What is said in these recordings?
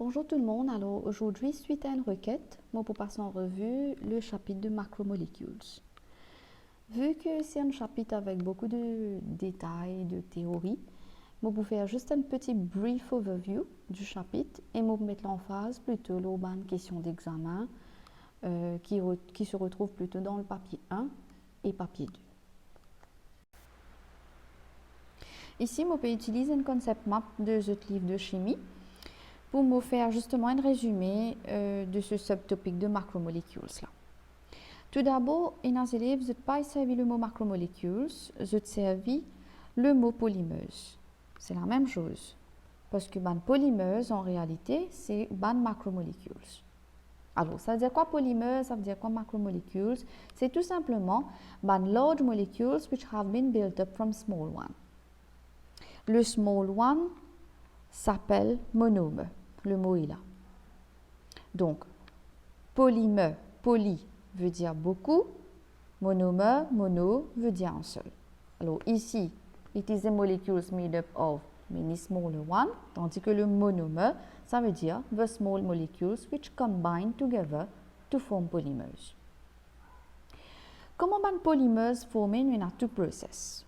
Bonjour tout le monde, alors aujourd'hui, suite à une requête, moi pour passer en revue le chapitre de macromolecules. Vu que c'est un chapitre avec beaucoup de détails, de théories, moi pour faire juste un petit brief overview du chapitre et moi pour mettre l'emphase plutôt aux bonnes questions d'examen qui se retrouvent plutôt dans le papier 1 et papier 2. Ici, moi peux utiliser un concept map de ce livre de chimie pour me faire justement un résumé de ce subtopic de macromolecules là. Tout d'abord, dans ces livres, je n'ai pas servi le mot macromolecules, je servi le mot polymeuse. C'est la même chose, parce que ban polymeuse, en réalité, c'est ban macromolecules. Alors, ça veut dire quoi polymeuse, ça veut dire quoi macromolecules? C'est tout simplement ban large molecules which have been built up from small one. Le small one s'appelle monome. Le mot est là. Donc, polymère, poly veut dire beaucoup, monome, mono veut dire un seul. Alors ici, it is a molecules made up of many smaller one, tandis que le monome, ça veut dire the small molecules which combine together to form polymers. Comment ban polymers former? Il y a two process.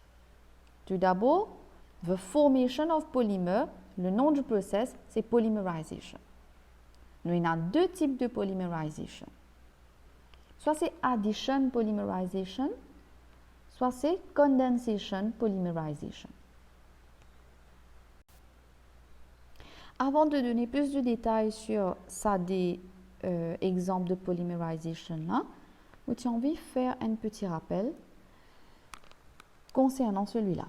Tout d'abord, the formation of polymer. Le nom du process, c'est polymerization. Nous, il y a deux types de polymerization. Soit c'est addition polymerization, soit c'est condensation polymerization. Avant de donner plus de détails sur ça des exemples de polymerization là, j'ai envie de faire un petit rappel concernant celui-là.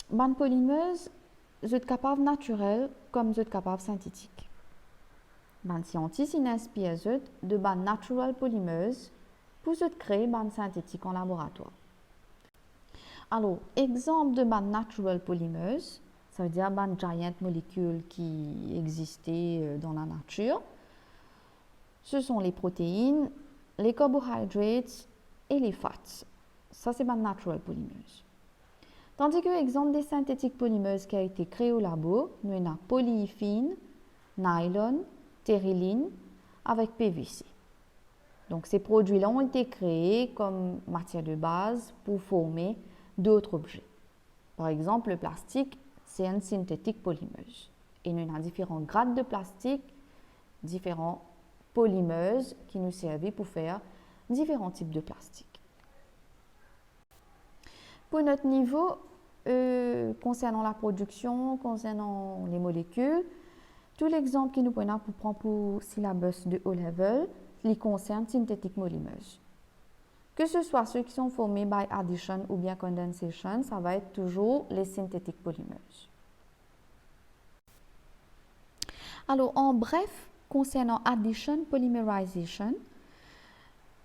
Ban polymeuse, vous êtes capable naturel comme vous êtes capable synthétique. Ban scientifique inspire de ban natural polymeuse pour créer ban synthétique en laboratoire. Alors, exemple de ban natural polymeuse, ça veut dire ban giant molécules qui existaient dans la nature. Ce sont les protéines, les carbohydrates et les fats. Ça, c'est ban natural polymeuse. Tandis que l'exemple des synthétiques polymeuses qui a été créé au labo, nous avons polyéthine, nylon, tériline avec PVC. Donc ces produits-là ont été créés comme matière de base pour former d'autres objets. Par exemple, le plastique, c'est une synthétique polymeuse. Et nous avons différents grades de plastique, différents polymeuses qui nous servent pour faire différents types de plastique. Pour notre niveau, concernant la production, concernant les molécules, tout l'exemple qui nous prenons pour prendre pour syllabus de haut level, les concerne synthétiques polymeuses. Que ce soit ceux qui sont formés by addition ou bien condensation, ça va être toujours les synthétiques polymeuses. Alors, en bref, concernant addition polymerization,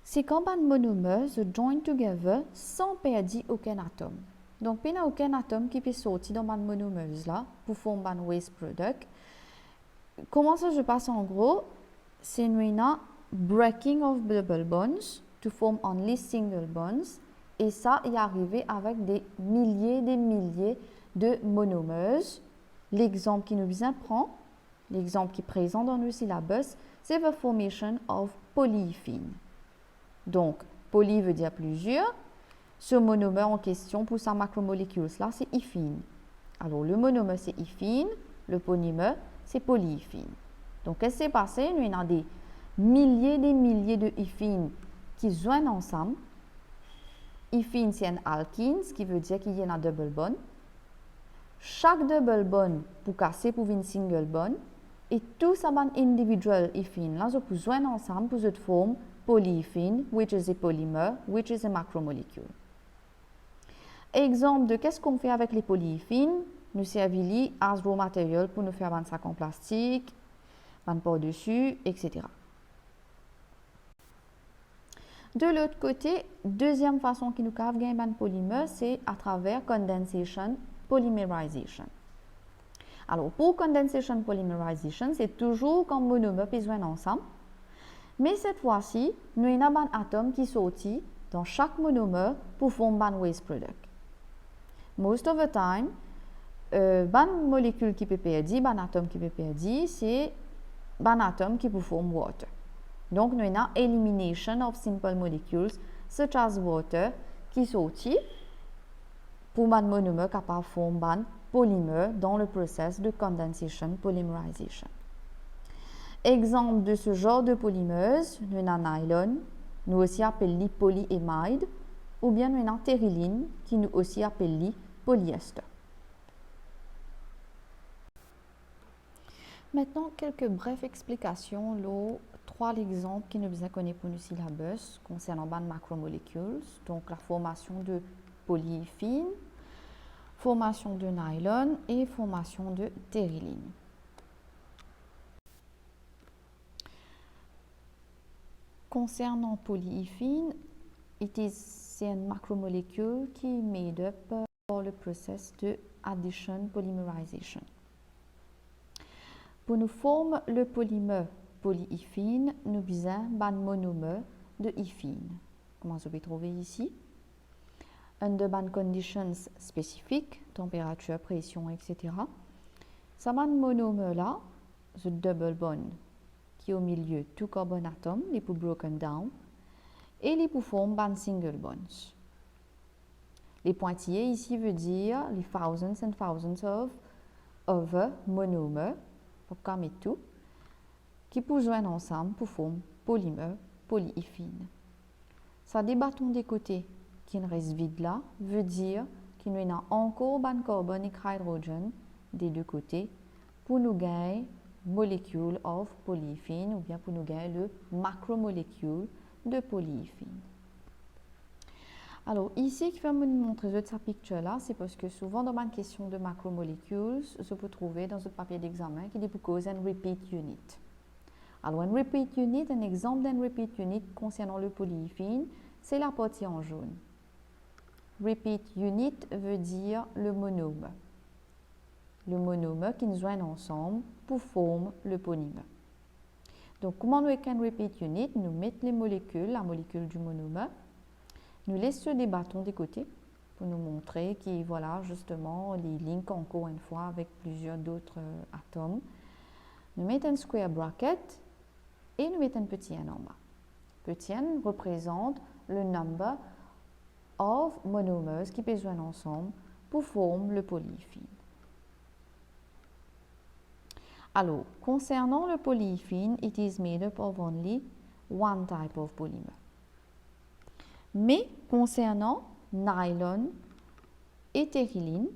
c'est quand un monomère se join together sans perdre aucun atome. Donc, il n'y a aucun atome qui peut sortir dans un monomère là pour former un waste product. Comment ça se passe en gros? C'est une breaking of double bonds to form only single bonds. Et ça est arrivé avec des milliers de monomères. L'exemple qui nous vient prend, l'exemple qui est présent dans le syllabus, c'est the formation of polyéthine. Donc, poly veut dire plusieurs. Ce monomère en question pour sa macromolécule, là, c'est éthine. Alors, le monomère, c'est éthine. Le polymère, c'est polyéthine. Donc, qu'est-ce qui s'est passé? Nous avons des milliers de éthines qui se joignent ensemble. Éthine, c'est un alkène, ce qui veut dire qu'il y a un double bond. Chaque double bond pour casser pour une single bond. Et tout ça, un individual éthine, là, ils peuvent joindre ensemble pour cette forme polyéthine, which is a polymer, which is a macromolecule. Exemple de qu'est-ce qu'on fait avec les polyéthines? Nous servons as raw material pour nous faire un sac en plastique, un par-dessus, etc. De l'autre côté, deuxième façon qui nous cave gagner un polymère, c'est à travers condensation polymerization. Alors, pour condensation polymerization, c'est toujours quand monomères se joignent ensemble. Mais cette fois-ci, nous avons un atome qui sortit dans chaque monomère pour former un waste product. Most of the time, ban molécule qui peut perdre, ban atome qui peut perdre, c'est un atome qui peut former water. Donc, nous avons elimination of simple molecules such as water qui sortit pour un monomère capable de former un polymère dans le processus de condensation polymerization. Exemple de ce genre de polymers, nous avons nylon, nous aussi appelé polyamide, ou bien nous avons tériline, qui nous aussi appelé polyester. Maintenant, quelques brèves explications, les 3 exemples qui nous besoin connaître pour nos syllabus concernant les macromolécules, donc la formation de polyéphine, formation de nylon et formation de tériline. Concernant polyéphine, c'est une macromolécule qui est made up par le process de addition polymerization. Pour nous former le polymère polyéphine, nous besoin d'un monomère de éphine. Comment vous pouvez trouver ici? Under ban conditions spécifiques, température, pression, etc. Ça ban monomère là, the double bond qui est au milieu tout carbone atome, les pour broken down, et les pour former ban single bonds. Les pointillés ici veut dire les thousands and thousands of other monomers, pour qu'on mette tout, qui pour joindre ensemble pour former polymère polyéphine. Ça des bâtons des côtés qui ne reste vide là veut dire qu'il y a encore ban carbone et hydrogène des deux côtés pour nous gagner molecule of polyéphine ou bien pour nous gagner le macromolécule de polyéphine. Alors ici, qui va me montrer cette picture là, c'est parce que souvent dans ma question de macromolécules, je peux trouver dans ce papier d'examen qui dit pour cause un repeat unit. Alors un repeat unit, un exemple d'un repeat unit concernant le polyéphine, c'est la partie en jaune. Repeat unit veut dire le monome. Le monome qui nous joignent ensemble pour former le polymère. Donc, comment nous avec un repeat unit, nous mettons les molécules, la molécule du monome, nous laissons des bâtons des côtés pour nous montrer qu'il voilà justement les links encore une fois avec plusieurs d'autres atomes. Nous mettons un square bracket et nous mettons un petit n en bas. Petit n représente le number of monomers qui peuvent joindre ensemble pour former le polyéphine. Alors, concernant le polyéphine, it is made up of only one type of polymer. Mais concernant nylon et tériline,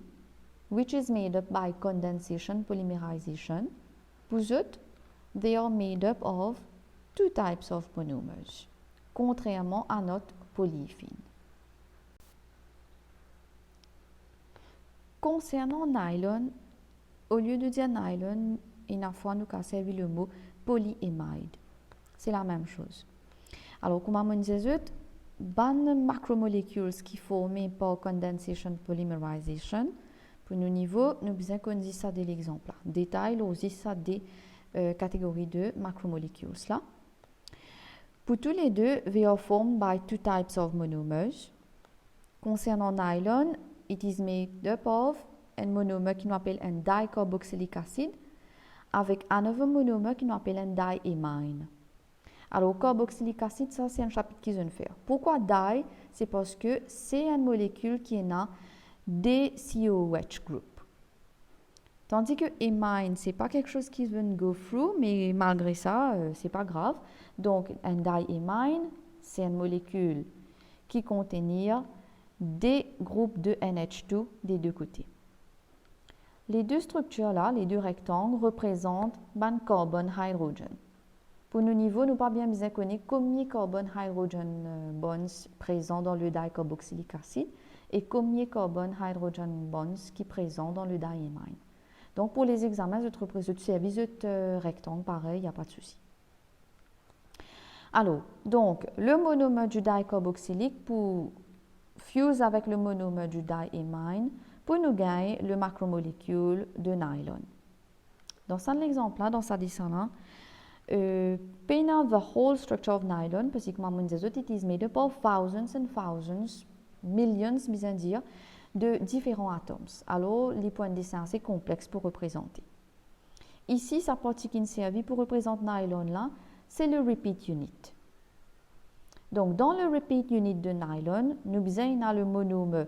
which is made up by condensation polymerization, pour eux, they are made up of 2 types of monomers, contrairement à notre polyéphine. Concernant nylon, au lieu de dire nylon, une fois nous avons servi le mot polyamide. C'est la même chose. Alors, comme on disait, les macromolécules qui formées par condensation polymerization, pour nos niveaux, nous besoin qu'on dise ça de l'exemple. Détail aussi ça des catégories de macromolécules là. Pour tous les deux, they are formed by 2 types of monomers. Concernant nylon, it is made up of un monomère qui nous appelle un dicarboxylic acid avec un autre monomère qui nous appelle un diamine. Alors, carboxylic acid, ça c'est un chapitre qu'ils vont faire. Pourquoi di? C'est parce que c'est une molécule qui est dans des COOH group. Tandis que amine, c'est pas quelque chose qui va go through, mais malgré ça, c'est pas grave. Donc, un diamine, c'est une molécule qui contient des groupes de NH2 des deux côtés. Les deux structures-là, les deux rectangles, représentent ban carbone-hydrogène. Pour nos niveaux, nous pas bien connaître combien de carbone-hydrogène bonds présents dans le dicarboxylic acid et combien de carbone-hydrogène bonds qui présents dans le diamine. Donc, pour les examens, je représente service rectangle, pareil, il n'y a pas de souci. Alors, donc, le monomère du dicarboxylique pour fuse avec le monomère du diamine pour nous gagner le macromolécule de nylon. Dans cet exemple-là, dans ce dessin-là, the whole structure of nylon, parce que comme on disait, it is made up of thousands and thousands, millions, bien dire, de différents atomes. Alors, les points de dessin, c'est complexe pour représenter. Ici, sa partie qui est servie pour représenter nylon là, c'est le repeat unit. Donc, dans le repeat unit de nylon, nous avons le monome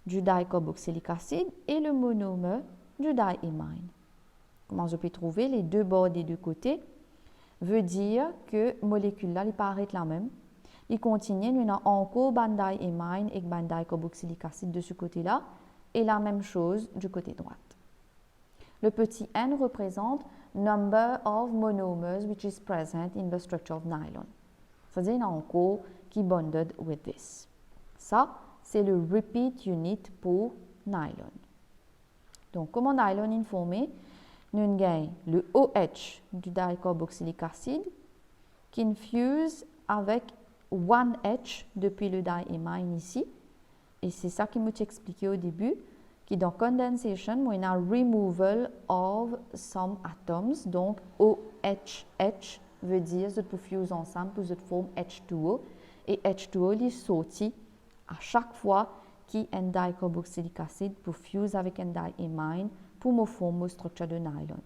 du dicarboxylic acide et le monome du diamine. Comment je peux trouver les deux bords des deux côtés? Veut dire que la molécule là, elle paraît la même. Il contient nous avons encore diamine et dicarboxylic acide de ce côté-là et la même chose du côté droit. Le petit n représente number of monomers which is present in the structure of nylon. C'est-à-dire qu'il y a encore qui bonded with this. Ça, c'est le repeat unit pour nylon. Donc, comment nylon est formé? Nous avons le OH du dicarboxylic acide qui fuse avec 1H depuis le diamine ici. Et c'est ça qui m'a expliqué au début, qui dans condensation, on a removal of some atoms. Donc, OHH veut dire que vous fuse ensemble pour former H2O. Et H2O est sorti à chaque fois qu'il y a un dicarboxylic acide pour fuse avec un diamine pour me former une structure de nylon.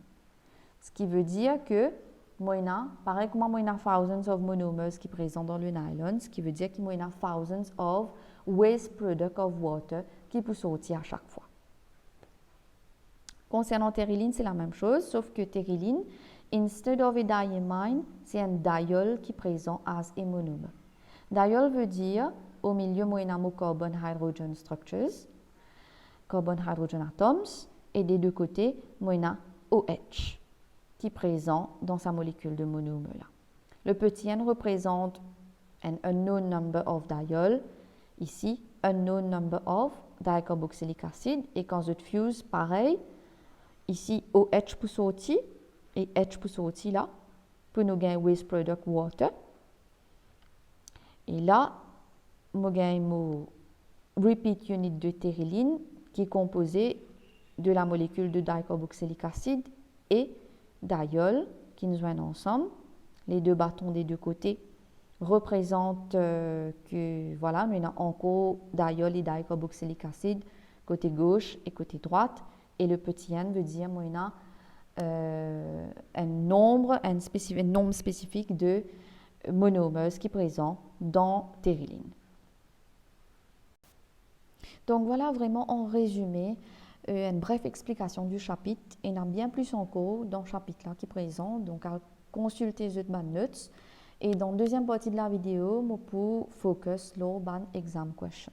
Ce qui veut dire que pareil comme moi, il y a thousands of monomers qui sont présents dans le nylon, ce qui veut dire qu'il y a thousands of waste product of water qui peuvent sortir à chaque fois. Concernant tériline, c'est la même chose, sauf que tériline, instead of a diamine, c'est un diol qui est présent as a monomer. Diol veut dire, au milieu, il y a carbon-hydrogen structures, carbon-hydrogen atoms, et des deux côtés, il y a OH qui est présent dans sa molécule de monomère. Le petit n représente un unknown number of diol, ici, unknown number of dicarboxylic acid, et quand je fuse, pareil, ici, OH pour sortir, et H pour sortir là, pour nous gagner waste product water. Et là, nous gagnons repeat unit de tériline qui est composé de la molécule de dicarboxylic acide et diol qui nous joignent ensemble. Les deux bâtons des deux côtés représentent que voilà, nous avons encore diol et dicarboxylic acide côté gauche et côté droite. Et le petit n veut dire qu'on a un nombre spécifique de monomers qui est présent dans tériline. Donc voilà vraiment en résumé une brève explication du chapitre. Et il y en a bien plus encore dans le chapitre là qui est présent. Donc à consulter les notes. Et dans la deuxième partie de la vidéo, je peux focus sur les exam questions.